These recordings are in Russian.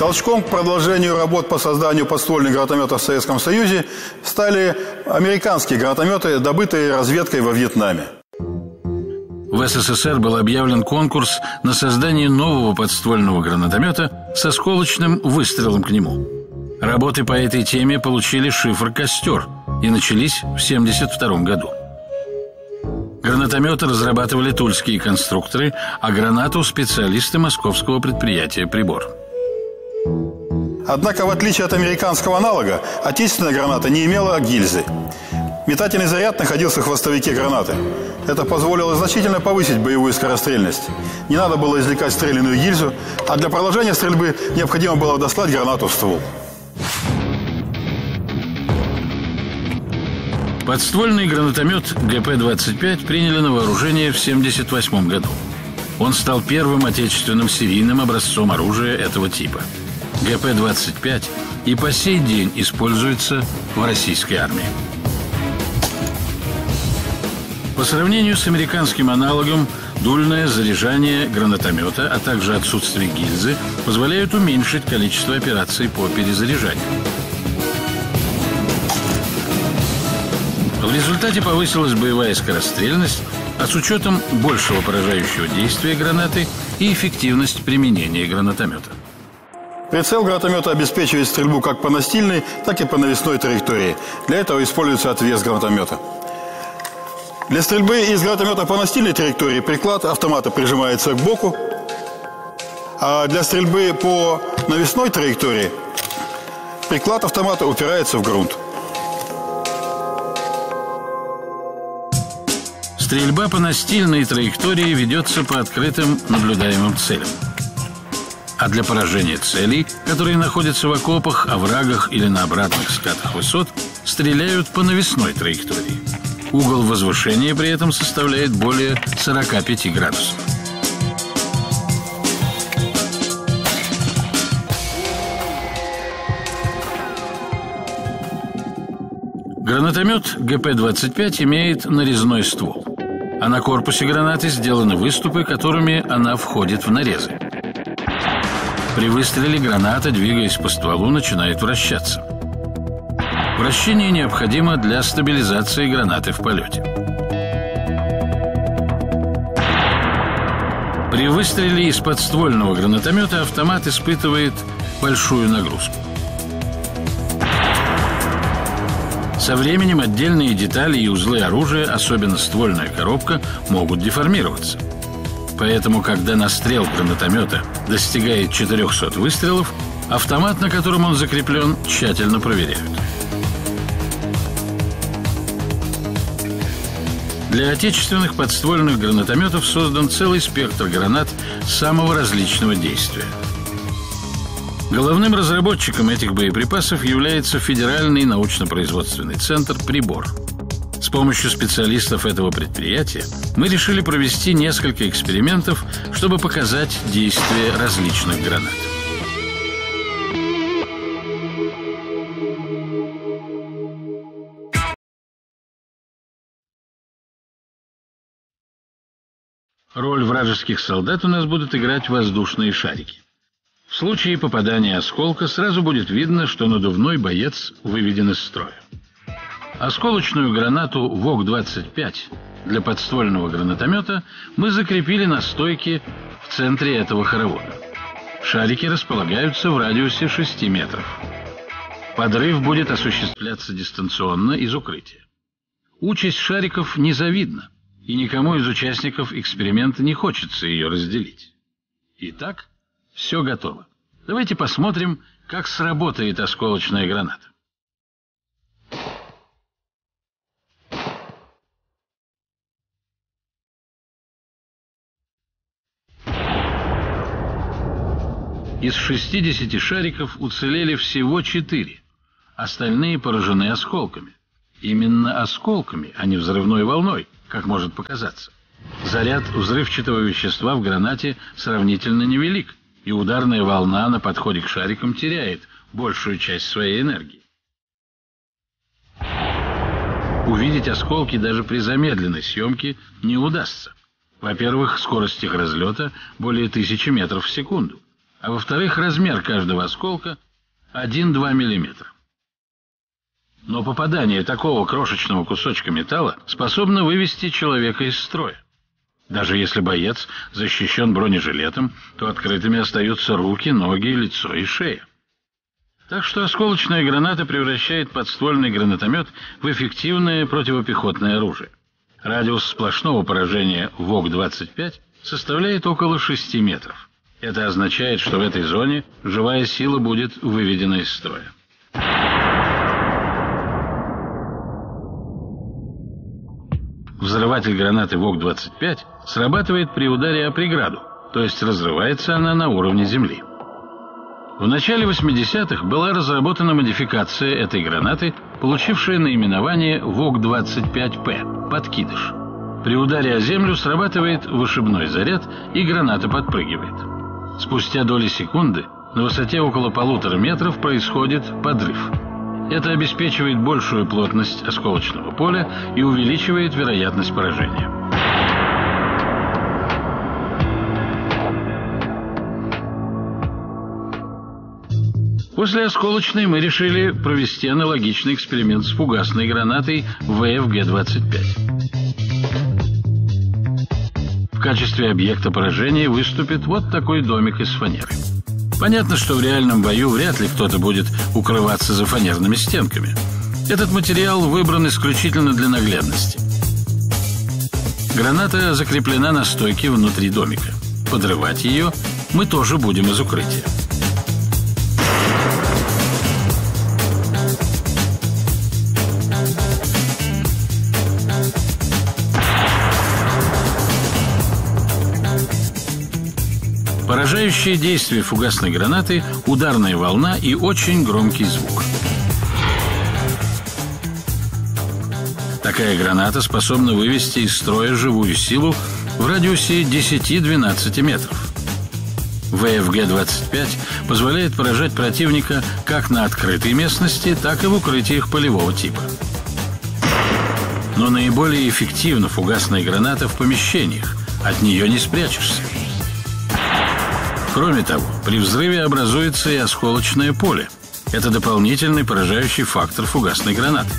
Толчком к продолжению работ по созданию подствольных гранатометов в Советском Союзе стали американские гранатометы, добытые разведкой во Вьетнаме. В СССР был объявлен конкурс на создание нового подствольного гранатомета с осколочным выстрелом к нему. Работы по этой теме получили шифр «Костер» и начались в 1972 году. Гранатометы разрабатывали тульские конструкторы, а гранату – специалисты московского предприятия «Прибор». Однако, в отличие от американского аналога, отечественная граната не имела гильзы. Метательный заряд находился в хвостовике гранаты. Это позволило значительно повысить боевую скорострельность. Не надо было извлекать стрелянную гильзу, а для продолжения стрельбы необходимо было дослать гранату в ствол. Подствольный гранатомет ГП-25 приняли на вооружение в 1978 году. Он стал первым отечественным серийным образцом оружия этого типа. ГП-25 и по сей день используется в российской армии. По сравнению с американским аналогом, дульное заряжание гранатомета, а также отсутствие гильзы позволяют уменьшить количество операций по перезаряжанию. В результате повысилась боевая скорострельность, а с учетом большего поражающего действия гранаты и эффективность применения гранатомета. Прицел гранатомета обеспечивает стрельбу как по настильной, так и по навесной траектории. Для этого используется отвес гранатомета. Для стрельбы из гранатомета по настильной траектории приклад автомата прижимается к боку, а для стрельбы по навесной траектории приклад автомата упирается в грунт. Стрельба по настильной траектории ведется по открытым наблюдаемым целям. А для поражения целей, которые находятся в окопах, оврагах или на обратных скатах высот, стреляют по навесной траектории. Угол возвышения при этом составляет более 45 градусов. Гранатомет ГП-25 имеет нарезной ствол, а на корпусе гранаты сделаны выступы, которыми она входит в нарезы. При выстреле граната, двигаясь по стволу, начинает вращаться. Вращение необходимо для стабилизации гранаты в полете. При выстреле из подствольного гранатомета автомат испытывает большую нагрузку. Со временем отдельные детали и узлы оружия, особенно ствольная коробка, могут деформироваться. Поэтому, когда настрел гранатомета достигает 400 выстрелов, автомат, на котором он закреплен, тщательно проверяют. Для отечественных подствольных гранатометов создан целый спектр гранат самого различного действия. Головным разработчиком этих боеприпасов является Федеральный научно-производственный центр «Прибор». С помощью специалистов этого предприятия мы решили провести несколько экспериментов, чтобы показать действие различных гранат. Роль вражеских солдат у нас будут играть воздушные шарики. В случае попадания осколка сразу будет видно, что надувной боец выведен из строя. Осколочную гранату ВОК-25 для подствольного гранатомета мы закрепили на стойке в центре этого хоровода. Шарики располагаются в радиусе 6 метров. Подрыв будет осуществляться дистанционно из укрытия. Участь шариков незавидна, и никому из участников эксперимента не хочется ее разделить. Итак, все готово. Давайте посмотрим, как сработает осколочная граната. Из 60 шариков уцелели всего 4. Остальные поражены осколками. Именно осколками, а не взрывной волной, как может показаться. Заряд взрывчатого вещества в гранате сравнительно невелик, и ударная волна на подходе к шарикам теряет большую часть своей энергии. Увидеть осколки даже при замедленной съемке не удастся. Во-первых, скорость их разлета более 1000 метров в секунду, а во-вторых, размер каждого осколка 1-2 мм. Но попадание такого крошечного кусочка металла способно вывести человека из строя. Даже если боец защищен бронежилетом, то открытыми остаются руки, ноги, лицо и шея. Так что осколочная граната превращает подствольный гранатомет в эффективное противопехотное оружие. Радиус сплошного поражения ВОК-25 составляет около 6 метров. Это означает, что в этой зоне живая сила будет выведена из строя. Взрыватель гранаты ВОК-25 срабатывает при ударе о преграду, то есть разрывается она на уровне земли. В начале 80-х была разработана модификация этой гранаты, получившая наименование ВОК-25П – «Подкидыш». При ударе о землю срабатывает вышибной заряд, и граната подпрыгивает. Спустя доли секунды на высоте около 1,5 метров происходит подрыв. Это обеспечивает большую плотность осколочного поля и увеличивает вероятность поражения. После осколочной мы решили провести аналогичный эксперимент с фугасной гранатой ВФГ-25. В качестве объекта поражения выступит вот такой домик из фанеры. Понятно, что в реальном бою вряд ли кто-то будет укрываться за фанерными стенками. Этот материал выбран исключительно для наглядности. Граната закреплена на стойке внутри домика. Подрывать ее мы тоже будем из укрытия. Поражающее действие фугасной гранаты – ударная волна и очень громкий звук. Такая граната способна вывести из строя живую силу в радиусе 10-12 метров. ВФГ-25 позволяет поражать противника как на открытой местности, так и в укрытиях полевого типа. Но наиболее эффективна фугасная граната в помещениях, от нее не спрячешься. Кроме того, при взрыве образуется и осколочное поле. Это дополнительный поражающий фактор фугасной гранаты.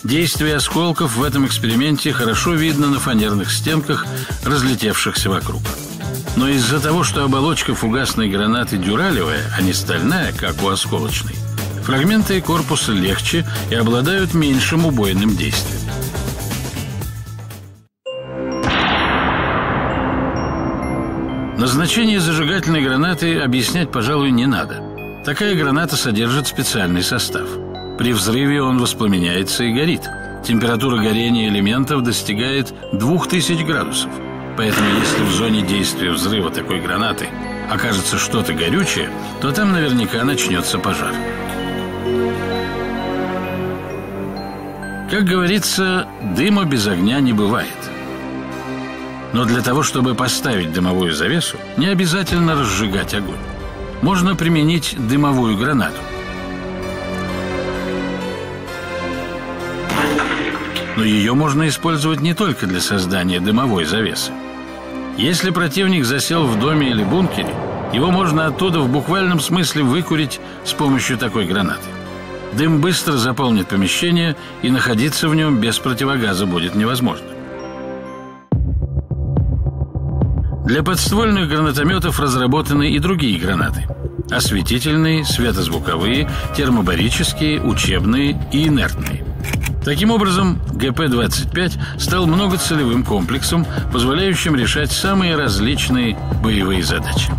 Действие осколков в этом эксперименте хорошо видно на фанерных стенках, разлетевшихся вокруг. Но из-за того, что оболочка фугасной гранаты дюралевая, а не стальная, как у осколочной, фрагменты корпуса легче и обладают меньшим убойным действием. Назначение зажигательной гранаты объяснять, пожалуй, не надо. Такая граната содержит специальный состав. При взрыве он воспламеняется и горит. Температура горения элементов достигает 2000 градусов. Поэтому если в зоне действия взрыва такой гранаты окажется что-то горючее, то там наверняка начнется пожар. Как говорится, дыма без огня не бывает. Но для того, чтобы поставить дымовую завесу, не обязательно разжигать огонь. Можно применить дымовую гранату. Но ее можно использовать не только для создания дымовой завесы. Если противник засел в доме или бункере, его можно оттуда в буквальном смысле выкурить с помощью такой гранаты. Дым быстро заполнит помещение, и находиться в нем без противогаза будет невозможно. Для подствольных гранатометов разработаны и другие гранаты: осветительные, светозвуковые, термобарические, учебные и инертные. Таким образом, ГП-25 стал многоцелевым комплексом, позволяющим решать самые различные боевые задачи.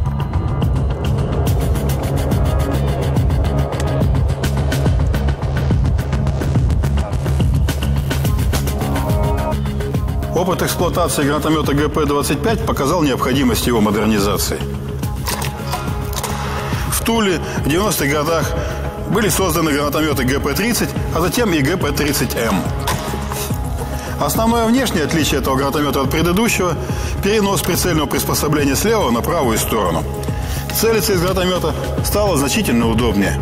Опыт эксплуатации гранатомета ГП-25 показал необходимость его модернизации. В Туле в 90-х годах были созданы гранатометы ГП-30, а затем и ГП-30М. Основное внешнее отличие этого гранатомета от предыдущего – перенос прицельного приспособления с левого на правую сторону. Целиться из гранатомета стало значительно удобнее.